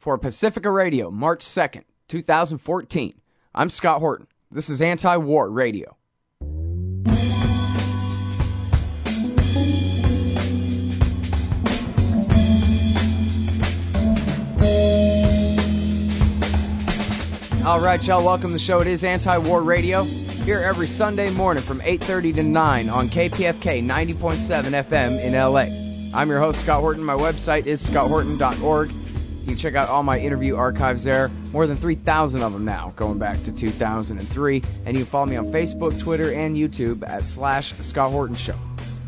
For Pacifica Radio, March 2nd, 2014. I'm Scott Horton. This is Anti-War Radio. All right, y'all, welcome to the show. It is Anti-War Radio, here every Sunday morning from 8:30 to 9 on KPFK 90.7 FM in LA. I'm your host, Scott Horton. My website is scotthorton.org. You can check out all my interview archives there. More than 3,000 of them now, going back to 2003. And you can follow me on Facebook, Twitter, and YouTube at /Scott Horton Show.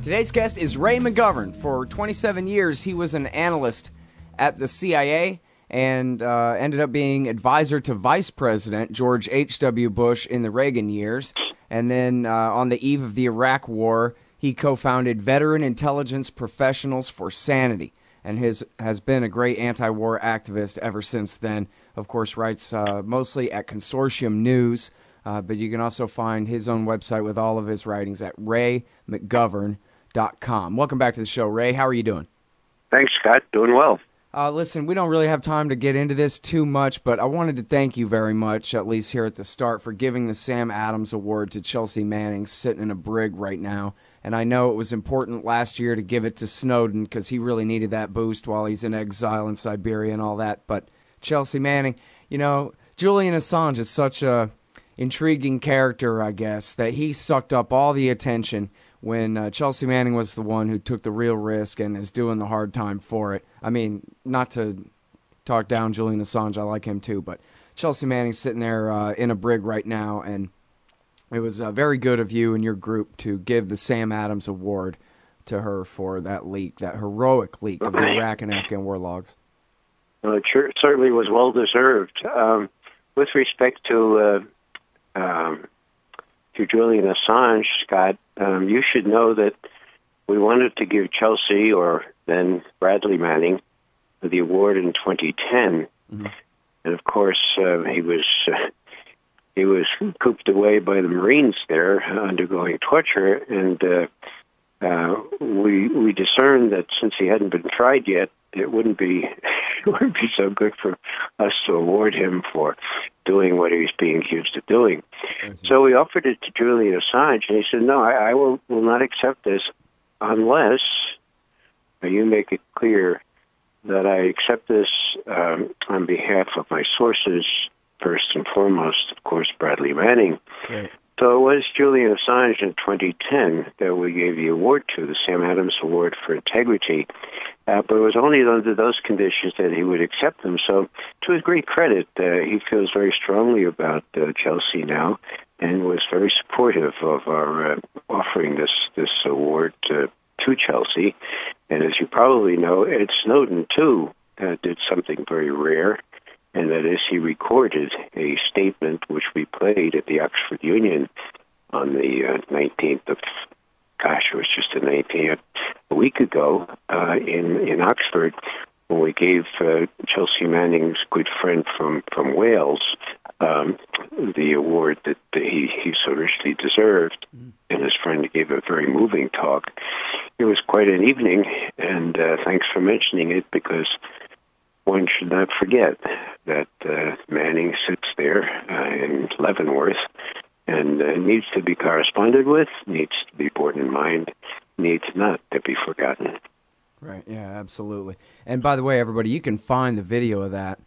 Today's guest is Ray McGovern. For 27 years, he was an analyst at the CIA and ended up being advisor to Vice President George H.W. Bush in the Reagan years. And then on the eve of the Iraq War, he co-founded Veteran Intelligence Professionals for Sanity, and has been a great anti-war activist ever since then. Of course, writes mostly at Consortium News, but you can also find his own website with all of his writings at raymcgovern.com. Welcome back to the show, Ray. How are you doing? Thanks, Scott. Doing well. Listen, we don't really have time to get into this too much, but I wanted to thank you very much, at least here at the start, for giving the Sam Adams Award to Chelsea Manning, sitting in a brig right now. And I know it was important last year to give it to Snowden because he really needed that boost while he's in exile in Siberia and all that. But Chelsea Manning, you know, Julian Assange is such a intriguing character, I guess, that he sucked up all the attention when Chelsea Manning was the one who took the real risk and is doing the hard time for it. I mean, not to talk down Julian Assange, I like him too, but Chelsea Manning's sitting there in a brig right now, and it was very good of you and your group to give the Sam Adams Award to her for that leak, that heroic leak of the Iraq and Afghan war logs. Well, it certainly was well-deserved. With respect to Julian Assange, Scott, you should know that we wanted to give Chelsea, or then Bradley Manning, the award in 2010. Mm-hmm. And, of course, he was cooped away by the Marines there, undergoing torture, and we discerned that since he hadn't been tried yet, it wouldn't be so good for us to award him for doing what he was being accused of doing. So we offered it to Julian Assange, and he said, "No, I will not accept this unless you make it clear that I accept this on behalf of my sources, first and foremost, of course, Bradley Manning." Right. So it was Julian Assange in 2010 that we gave the award to, the Sam Adams Award for Integrity. But it was only under those conditions that he would accept them. So to his great credit, he feels very strongly about Chelsea now and was very supportive of our offering this award to Chelsea. And as you probably know, Ed Snowden, too, did something very rare, and that is he recorded a statement which we played at the Oxford Union on the 19th of, it was just the 19th, a week ago in Oxford, when we gave Chelsea Manning's good friend from Wales the award that he so richly deserved, and his friend gave a very moving talk. It was quite an evening, and thanks for mentioning it, because one should not forget that Manning sits there in Leavenworth and needs to be corresponded with, needs to be borne in mind, needs not to be forgotten. Right, yeah, absolutely. And by the way, everybody, you can find the video of that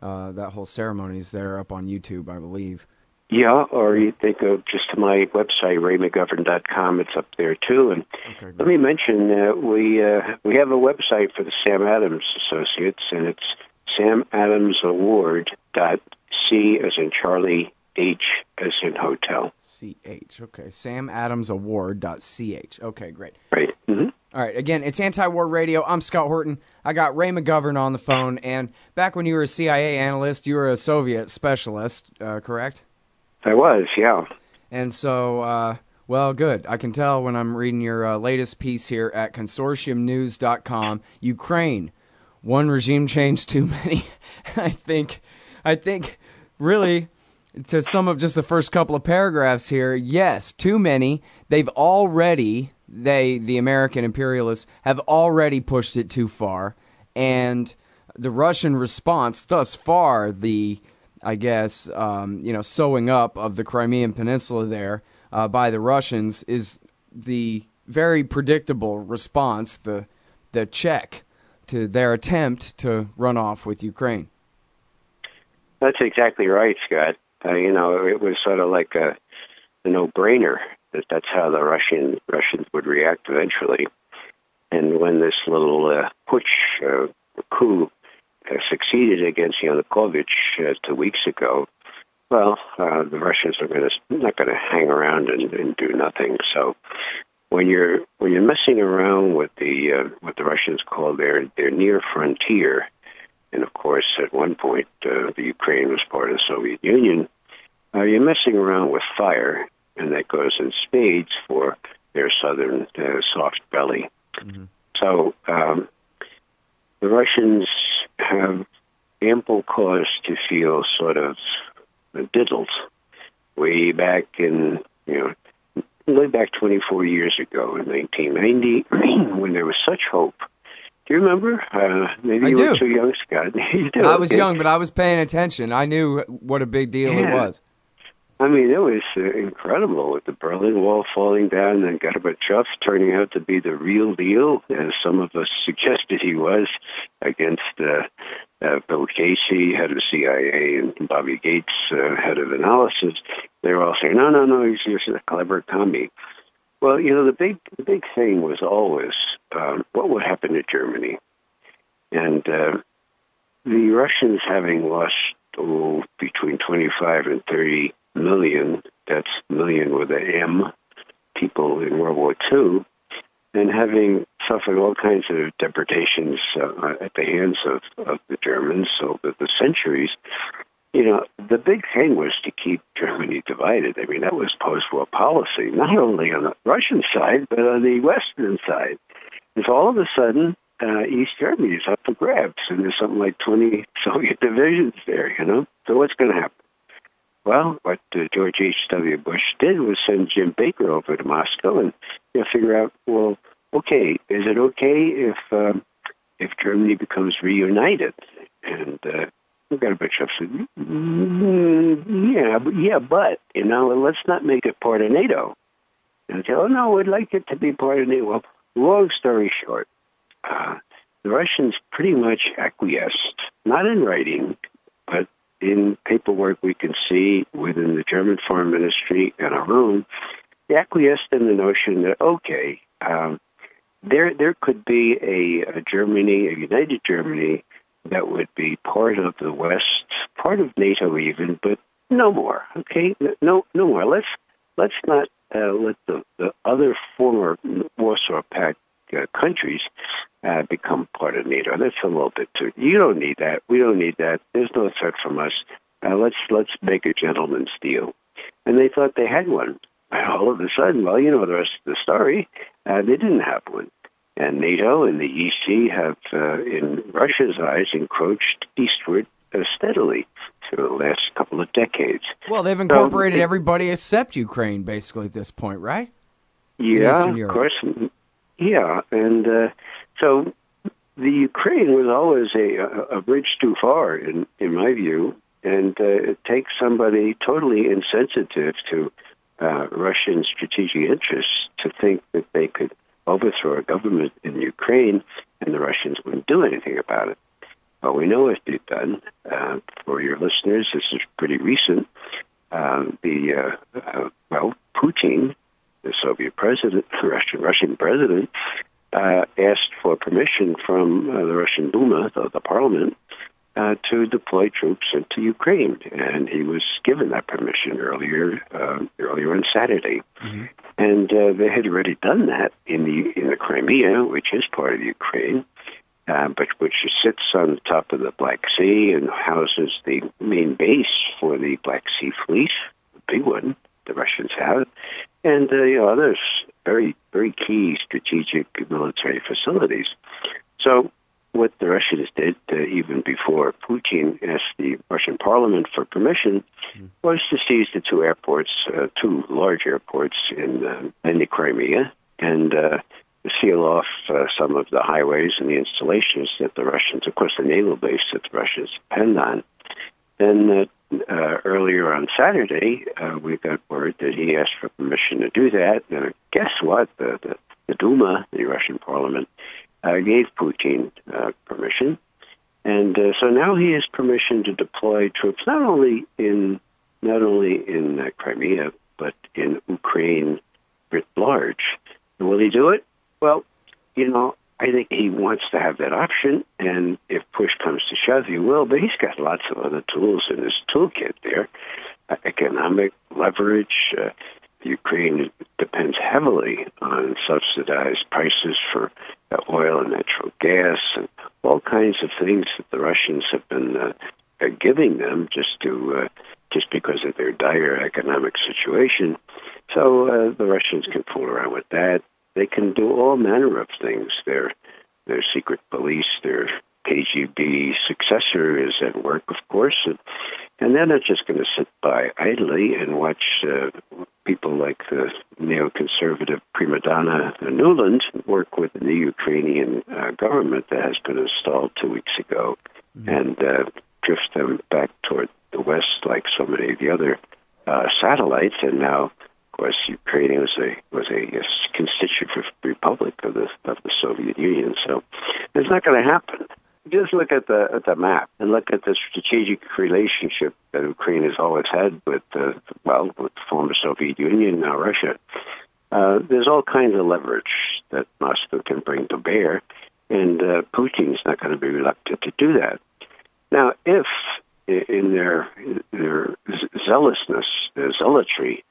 whole ceremony is there up on YouTube, I believe. Yeah, or you think of just my website, raymcgovern.com. It's up there, too. And okay, let me mention, we have a website for the Sam Adams Associates, and it's samadamsaward.c as in Charlie, H as in hotel. C-H, okay. samadamsaward.ch. Okay, great. Right. Mm-hmm. All right, again, it's Anti-War Radio. I'm Scott Horton. I got Ray McGovern on the phone, and back when you were a CIA analyst, you were a Soviet specialist, correct? I was, yeah. And so, well, good. I can tell when I'm reading your latest piece here at consortiumnews.com, Ukraine, one regime change too many. I think, really, to sum up just the first couple of paragraphs here, yes, too many. They've already, the American imperialists, have already pushed it too far. And the Russian response thus far, I guess, sewing up of the Crimean Peninsula there by the Russians is the very predictable response, the check to their attempt to run off with Ukraine. That's exactly right, Scott. It was sort of like a no-brainer that's how the Russians would react eventually. And when this little putsch, coup, succeeded against Yanukovych 2 weeks ago, well, the Russians are not going to hang around and do nothing. So when you're messing around with what the Russians call their near frontier, and of course at one point the Ukraine was part of the Soviet Union, you're messing around with fire, and that goes in spades for their southern soft belly. Mm-hmm. So the Russians have ample cause to feel sort of diddled. Way back 24 years ago in 1990, when there was such hope. Do you remember? Maybe you were too young, Scott. You do, I was young, but I was paying attention. I knew what a big deal it was. I mean, it was incredible with the Berlin Wall falling down and Gorbachev turning out to be the real deal, as some of us suggested he was, against Bill Casey, head of CIA, and Bobby Gates, head of analysis. They were all saying, no, he's just a clever commie. Well, the big thing was always what would happen to Germany. And the Russians, having lost between 25 and 30 million, that's million with an M, people in World War II, and having suffered all kinds of deportations at the hands of the Germans over the centuries, the big thing was to keep Germany divided. I mean, that was post-war policy, not only on the Russian side, but on the Western side. And so all of a sudden, East Germany is up for grabs, and there's something like 20 Soviet divisions there, So what's going to happen? Well, what George H.W. Bush did was send Jim Baker over to Moscow and figure out, well, okay, is it okay if Germany becomes reunited? And Gorbachev said, but let's not make it part of NATO. And they said, oh no, we'd like it to be part of NATO. Well, long story short, the Russians pretty much acquiesced, not in writing, but in paperwork we can see within the German Foreign Ministry and our own. They acquiesced in the notion that, okay, there could be a Germany, a united Germany, that would be part of the West, part of NATO even, but no more. Okay, no more. Let's not let the other former Warsaw Pact countries become part of NATO. That's a little bit too. You don't need that. We don't need that. There's no threat from us. Let's make a gentleman's deal. And they thought they had one. And all of a sudden, well, the rest of the story. They didn't have one. And NATO and the EC have, in Russia's eyes, encroached eastward steadily through the last couple of decades. Well, they've incorporated everybody except Ukraine, basically, at this point, right? Yeah, of course. Yeah, and so the Ukraine was always a bridge too far, in my view, and it takes somebody totally insensitive to Russian strategic interests to think that they could overthrow a government in Ukraine and the Russians wouldn't do anything about it. Well, we know what they've done. For your listeners, this is pretty recent. Putin, the Soviet president, Russian president, asked for permission from the Russian Duma, the parliament, to deploy troops into Ukraine, and he was given that permission earlier on Saturday. Mm-hmm. And they had already done that in the Crimea, which is part of Ukraine, but which sits on the top of the Black Sea and houses the main base for the Black Sea Fleet, the big one the Russians have, and others very, very key strategic military facilities. So what the Russians did, even before Putin asked the Russian parliament for permission, was to seize the two large airports in the Crimea, and seal off some of the highways and the installations that the Russians, of course, the naval base that the Russians depend on. Then earlier on Saturday, we got word that he asked for permission to do that. And guess what? The Duma, the Russian parliament, gave Putin permission. And so now he has permission to deploy troops not only in Crimea, but in Ukraine writ large. And will he do it? Well, I think he wants to have that option, and if push comes to shove, he will. But he's got lots of other tools in his toolkit there. Economic leverage. Ukraine depends heavily on subsidized prices for oil and natural gas and all kinds of things that the Russians have been giving them just because of their dire economic situation. So the Russians can fool around with that. They can do all manner of things. Their secret police, their KGB successor is at work, of course, and they're not just going to sit by idly and watch people like the neoconservative prima donna Nuland work with the Ukrainian government that has been installed 2 weeks ago and drift them back toward the west like so many of the other satellites. And now, of course, Ukraine was a constituent republic of the Soviet Union, so it's not going to happen. Just look at the map and look at the strategic relationship that Ukraine has always had with the former Soviet Union, now Russia. There's all kinds of leverage that Moscow can bring to bear, and Putin's not going to be reluctant to do that. Now, if in their zealousness, their zealotry,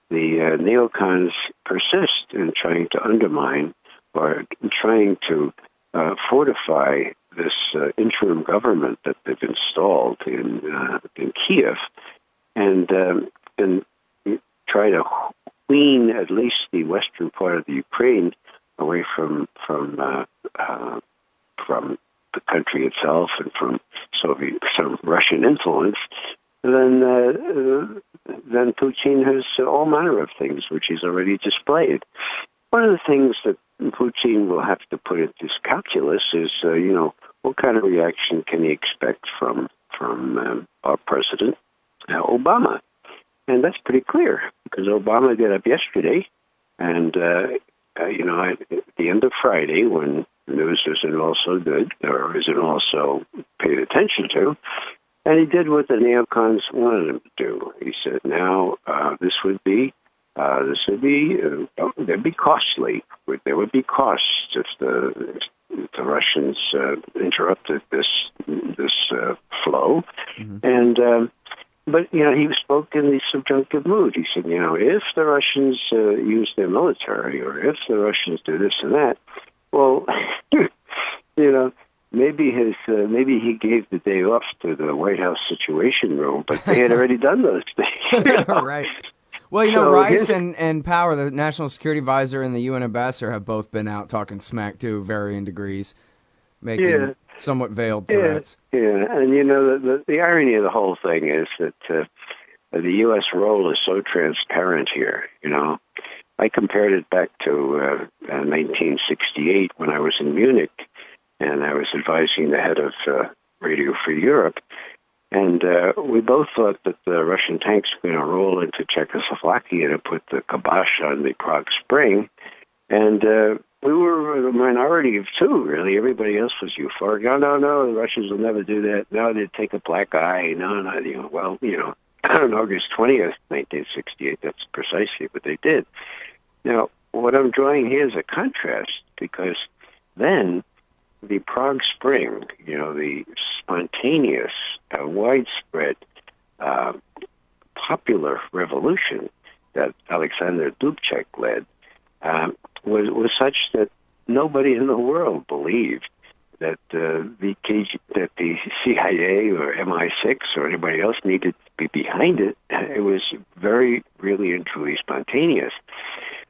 the neocons persist in trying to undermine or trying to fortify this interim government that they've installed in Kiev, and try to wean at least the western part of the Ukraine away from the country itself and from some Russian influence, then Putin has all manner of things which he's already displayed. One of the things that Putin will have to put into his calculus is, what kind of reaction can he expect from our president, Obama? And that's pretty clear, because Obama got up yesterday, and, at the end of Friday, when the news isn't all so good, or isn't all so paid attention to, and he did what the neocons wanted him to do. He said, now, there'd be costly. There would be costs if the Russians interrupted this flow. Mm-hmm. And but he spoke in the subjunctive mood. He said, if the Russians use their military, or if the Russians do this and that, well, maybe he gave the day off to the White House Situation Room, but they had already done those things. Right. Well, Rice and Power, the National Security Advisor and the UN Ambassador, have both been out talking smack to varying degrees, making somewhat veiled threats. Yeah, and the irony of the whole thing is that the U.S. role is so transparent here. I compared it back to 1968 when I was in Munich, and I was advising the head of Radio Free Europe. And we both thought that the Russian tanks were going to roll into Czechoslovakia to put the kibosh on the Prague Spring. And we were the minority of two, really. Everybody else was euphoric. No, the Russians will never do that. No, they'd take a black eye. No, on August 20th, 1968, that's precisely what they did. Now, what I'm drawing here is a contrast, because then the Prague Spring, the spontaneous, widespread, popular revolution that Alexander Dubček led, was such that nobody in the world believed that the CIA or MI6 or anybody else needed to be behind it. It was very, really and truly spontaneous.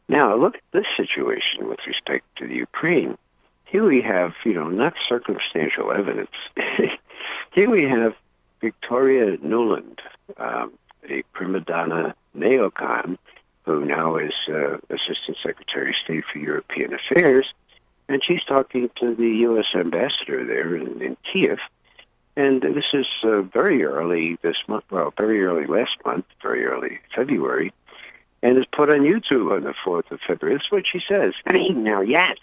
Now, look at this situation with respect to the Ukraine. Here we have, not circumstantial evidence. Here we have Victoria Nuland, a prima donna neocon, who now is Assistant Secretary of State for European Affairs, and she's talking to the U.S. ambassador there in Kiev. And this is very early this month, well, very early last month, very early February, and is put on YouTube on the 4th of February. That's what she says. Now, Yats.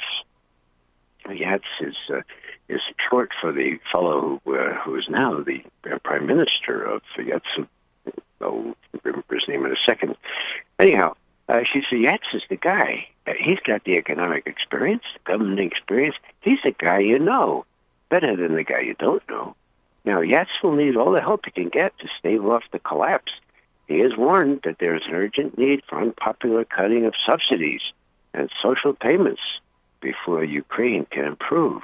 Yats is short for the fellow who is now the Prime Minister of Yats. I'll remember his name in a second. Anyhow, she said, Yats is the guy. He's got the economic experience, the government experience. He's the guy you know, better than the guy you don't know. Now, Yats will need all the help he can get to stave off the collapse. He has warned that there is an urgent need for unpopular cutting of subsidies and social payments before Ukraine can improve.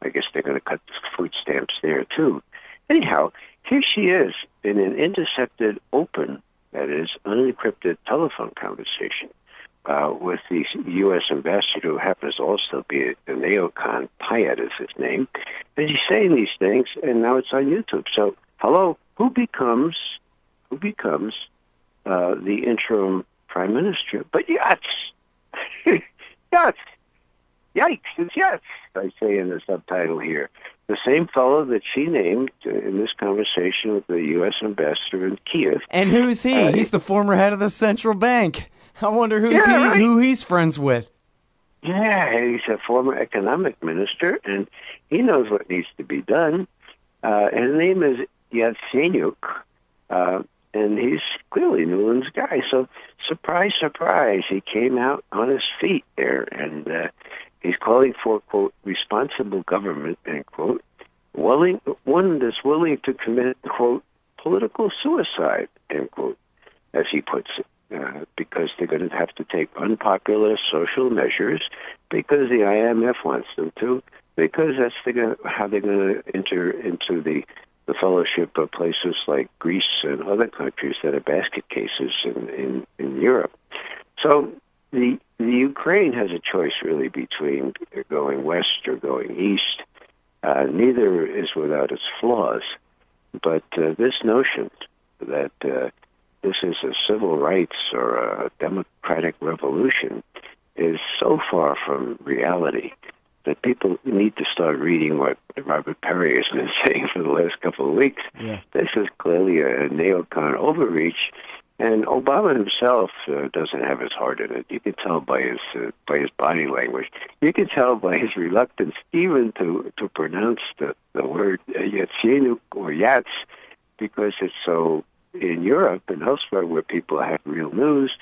I guess they're going to cut the food stamps there, too. Anyhow, here she is in an intercepted, open, that is, unencrypted telephone conversation with the U.S. ambassador, who happens to also be a neocon. Payet is his name. And he's saying these things, and now it's on YouTube. So, hello, who becomes the interim prime minister? But Yats. Yats. Yikes, it's Yats, I say in the subtitle here. The same fellow that she named in this conversation with the U.S. ambassador in Kiev. And who's he? He's the former head of the central bank. I wonder who he's friends with. Yeah, he's a former economic minister, and he knows what needs to be done. And his name is Yatsenyuk, and he's clearly Nuland's guy. So, surprise, surprise, he came out on his feet there, and he's calling for, quote, responsible government, end quote, one that's willing to commit, quote, political suicide, end quote, as he puts it. Because they're going to have to take unpopular social measures, because the IMF wants them to, because that's how they're going to enter into the fellowship of places like Greece and other countries that are basket cases in Europe. So the Ukraine has a choice really between going west or going east. Neither is without its flaws, but this notion that this is a civil rights or a democratic revolution is so far from reality that people need to start reading what Robert Perry has been saying for the last couple of weeks. Yeah. This is clearly a neocon overreach, and Obama himself doesn't have his heart in it. You can tell by his body language. You can tell by his reluctance even to pronounce the word Yatsenyuk or Yats, because it's so. In Europe and elsewhere where people have real news,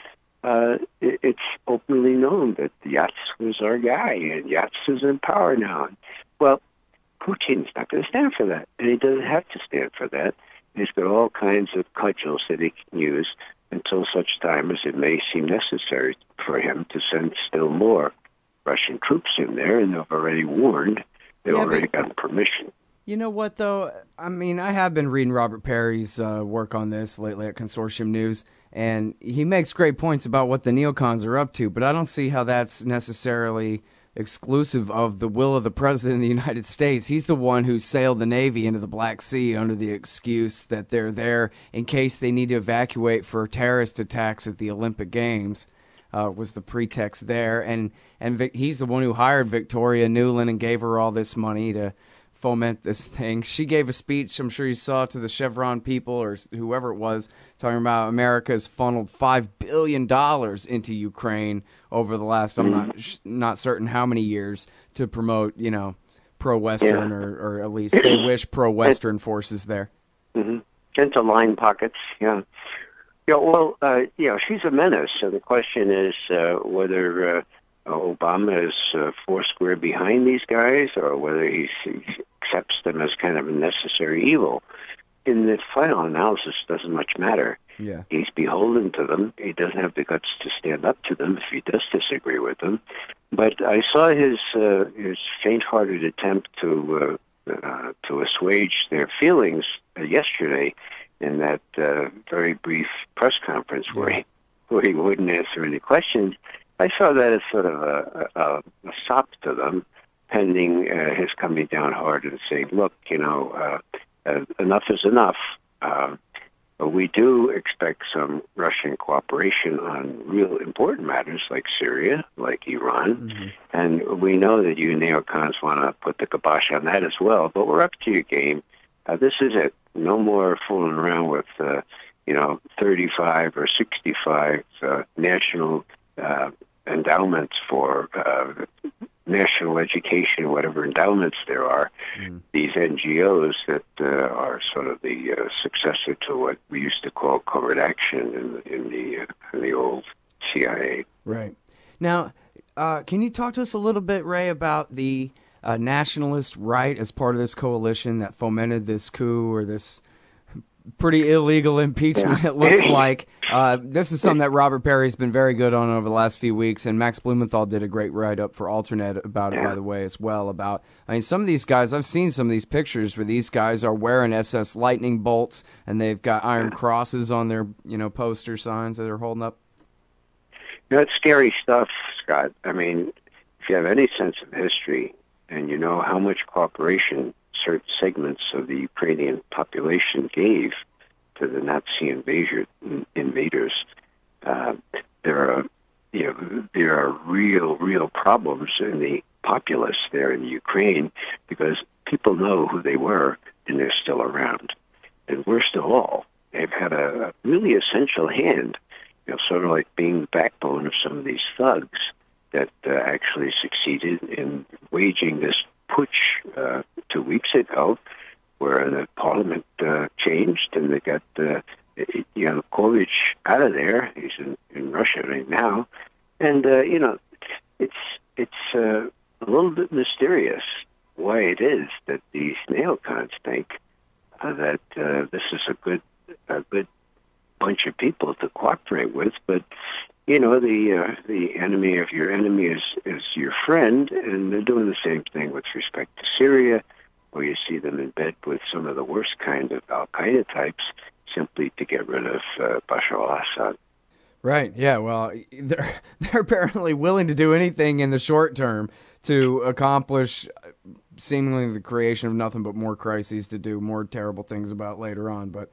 it's openly known that Yats was our guy, and Yats is in power now. Well, Putin's not going to stand for that, and he doesn't have to stand for that. He's got all kinds of cudgels that he can use until such time as it may seem necessary for him to send still more Russian troops in there, and they've already warned. They've already gotten permission. You know what, though? I mean, I have been reading Robert Perry's work on this lately at Consortium News, and he makes great points about what the neocons are up to, but I don't see how that's necessarily exclusive of the will of the President of the United States. He's the one who sailed the Navy into the Black Sea under the excuse that they're there in case they need to evacuate for terrorist attacks at the Olympic Games. Was the pretext there, and he's the one who hired Victoria Nuland and gave her all this money to foment this thing. She gave a speech, I'm sure you saw, to the Chevron people or whoever it was, talking about America has funneled $5 billion into Ukraine over the last, I'm not certain how many years, to promote, pro-Western or at least they wish pro-Western forces there. Mm-hmm. Into line pockets, yeah. Yeah, well, she's a menace. So the question is whether Obama is foursquare behind these guys or whether he accepts them as kind of a necessary evil. In the final analysis, it doesn't much matter. Yeah. He's beholden to them. He doesn't have the guts to stand up to them if he does disagree with them. But I saw his faint-hearted attempt to assuage their feelings yesterday in that very brief press conference where he wouldn't answer any questions. I saw that as sort of a sop to them, pending his coming down hard and saying, look, enough is enough. We do expect some Russian cooperation on real important matters like Syria, like Iran, and we know that you neocons want to put the kibosh on that as well, but we're up to your game. This is it. No more fooling around with, 35 or 65 national endowments for national education, whatever endowments there are. These NGOs that are sort of the successor to what we used to call covert action in the old CIA. Right. Now, can you talk to us a little bit, Ray, about the nationalist right as part of this coalition that fomented this coup or this pretty illegal impeachment, it looks like. This is something that Robert Perry's been very good on over the last few weeks, and Max Blumenthal did a great write-up for Alternet about it, by the way, as well. Some of these guys, I've seen some of these pictures where these guys are wearing SS lightning bolts, and they've got iron crosses on their, poster signs that they're holding up. It's scary stuff, Scott. I mean, if you have any sense of history, and you know how much cooperation certain segments of the Ukrainian population gave to the Nazi invaders, there are real problems in the populace there in Ukraine because people know who they were and they're still around. And worst of all, they've had a really essential hand, sort of like being the backbone of some of these thugs that actually succeeded in waging this putsch 2 weeks ago, where the parliament changed and they got Yanukovych out of there. He's in Russia right now, and it's a little bit mysterious why it is that these neocons think that this is a good bunch of people to cooperate with, but the enemy of your enemy is your friend, and they're doing the same thing with respect to Syria, where you see them in bed with some of the worst kind of Al-Qaeda types simply to get rid of Bashar al-Assad. Right, yeah, well, they're apparently willing to do anything in the short term to accomplish seemingly the creation of nothing but more crises to do more terrible things about later on, but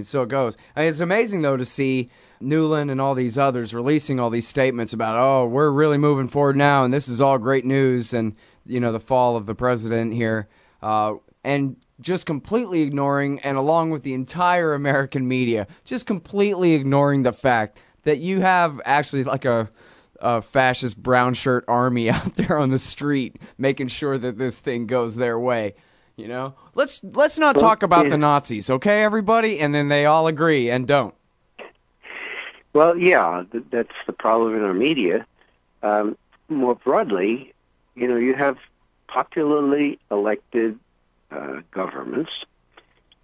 so it goes. It's amazing, though, to see Newland and all these others releasing all these statements about, we're really moving forward now, and this is all great news, and, the fall of the president here, and just completely ignoring, and along with the entire American media, just completely ignoring the fact that you have actually like a fascist brown shirt army out there on the street making sure that this thing goes their way. Let's not talk about the Nazis, okay, everybody? And then they all agree and don't. Well, yeah, that's the problem in our media. More broadly, you have popularly elected governments,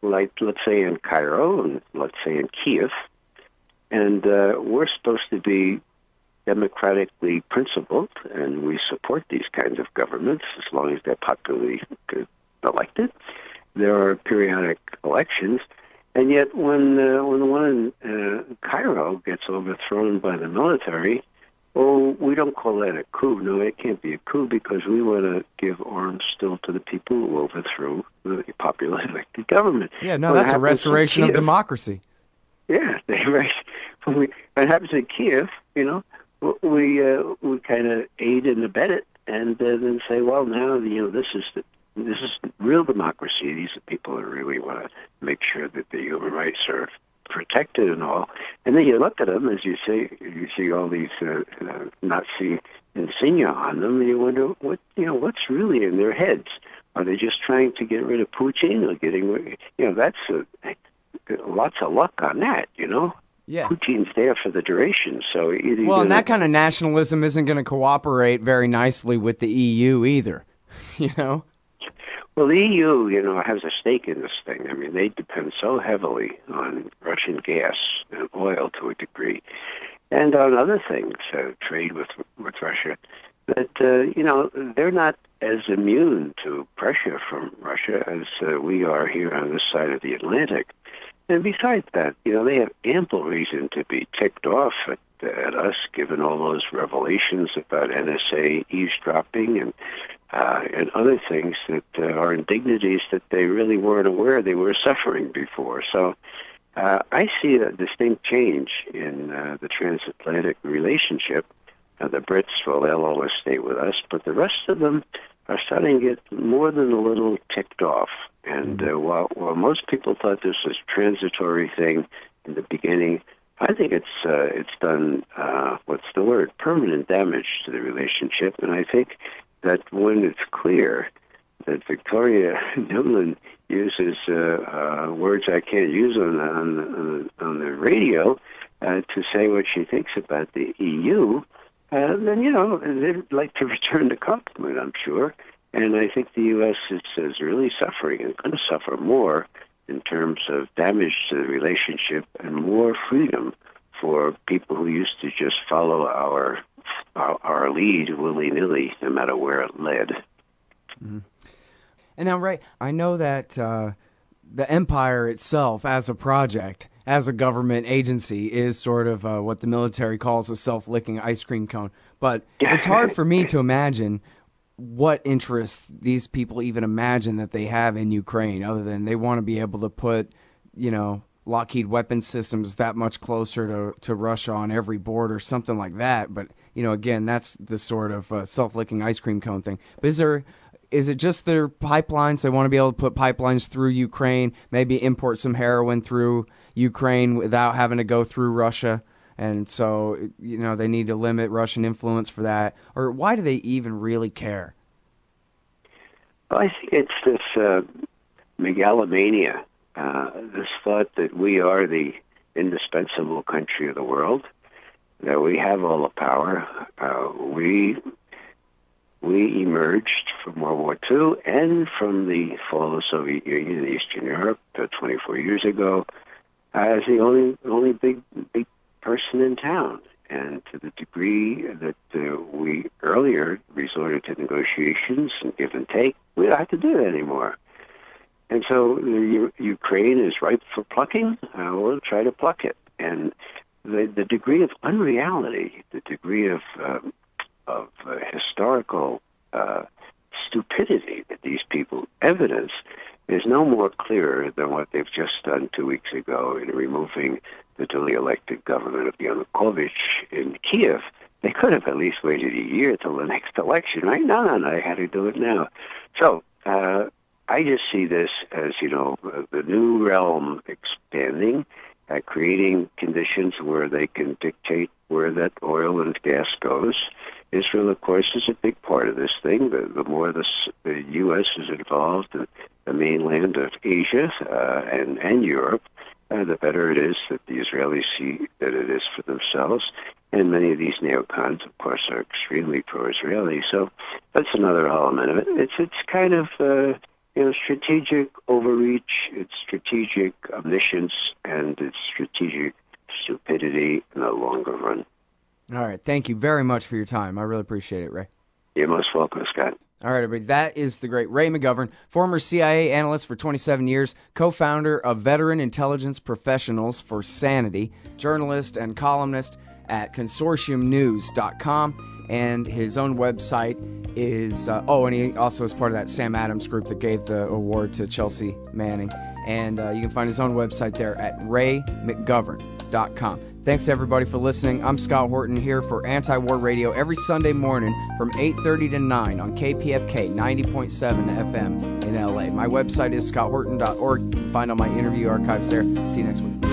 like, let's say, in Cairo and let's say in Kiev, and we're supposed to be democratically principled, and we support these kinds of governments as long as they're popularly elected. There are periodic elections, and yet when the one in Cairo gets overthrown by the military, we don't call that a coup. No, it can't be a coup because we want to give arms still to the people who overthrew the popularly elected government. Yeah, no, that's a restoration of democracy. Yeah, right. When it happens in Kiev, we kind of aid and abet it, and then say, well, now this is real democracy. These are people that really want to make sure that the human rights are protected and all. And then you look at them, as you say, you see all these Nazi insignia on them, and you wonder what's really in their heads. Are they just trying to get rid of Putin, or getting that's lots of luck on that, Yeah. Putin's there for the duration, so either. Well, and that kind of nationalism isn't going to cooperate very nicely with the EU either, Well, the EU, has a stake in this thing. I mean, they depend so heavily on Russian gas and oil to a degree, and on other things, trade with Russia, that, they're not as immune to pressure from Russia as we are here on this side of the Atlantic. And besides that, they have ample reason to be ticked off at us, given all those revelations about NSA eavesdropping and other things that are indignities that they really weren't aware they were suffering before. So I see a distinct change in the transatlantic relationship. The Brits, well, they'll always stay with us, but the rest of them are starting to get more than a little ticked off. And while most people thought this was a transitory thing in the beginning, I think it's done, what's the word, permanent damage to the relationship. And I think that when it's clear that Victoria Nuland uses words I can't use on the radio to say what she thinks about the EU, then, they'd like to return the compliment, I'm sure. And I think the U.S. is really suffering and going to suffer more in terms of damage to the relationship and more freedom for people who used to just follow our lead willy-nilly, no matter where it led. Mm-hmm. And now, Ray, I know that the empire itself as a project, as a government agency, is sort of what the military calls a self-licking ice cream cone. But it's hard for me to imagine what interest these people even imagine that they have in Ukraine, other than they want to be able to put, Lockheed weapon systems that much closer to Russia on every border, something like that. But, again, that's the sort of self-licking ice cream cone thing. But is it just their pipelines? They want to be able to put pipelines through Ukraine, maybe import some heroin through Ukraine without having to go through Russia. And so, they need to limit Russian influence for that. Or why do they even really care? Well, I think it's this megalomania, this thought that we are the indispensable country of the world, that we have all the power. We emerged from World War II and from the fall of the Soviet Union in Eastern Europe 24 years ago as the only big person in town. And to the degree that we earlier resorted to negotiations and give and take, we don't have to do that anymore. And so Ukraine is ripe for plucking. We'll try to pluck it. And the degree of unreality, the degree of historical stupidity that these people evidence is no more clear than what they've just done 2 weeks ago in removing the duly elected government of Yanukovych in Kiev. They could have at least waited a year till the next election, right? No, they had to do it now. So I just see this as, the new realm expanding, creating conditions where they can dictate where that oil and gas goes. Israel, of course, is a big part of this thing. The more the U.S. is involved in the mainland of Asia and Europe, the better it is that the Israelis see that it is for themselves. And many of these neocons, of course, are extremely pro-Israeli. So that's another element of it. It's kind of strategic overreach, it's strategic omniscience, and it's strategic stupidity in the longer run. All right. Thank you very much for your time. I really appreciate it, Ray. You're most welcome, Scott. All right, everybody. That is the great Ray McGovern, former CIA analyst for 27 years, co-founder of Veteran Intelligence Professionals for Sanity, journalist and columnist at consortiumnews.com, and his own website is, and he also is part of that Sam Adams group that gave the award to Chelsea Manning. And you can find his own website there at raymcgovern.com. Thanks, everybody, for listening. I'm Scott Horton here for Anti-War Radio every Sunday morning from 8:30 to 9 on KPFK 90.7 FM in LA. My website is scotthorton.org. You can find all my interview archives there. See you next week.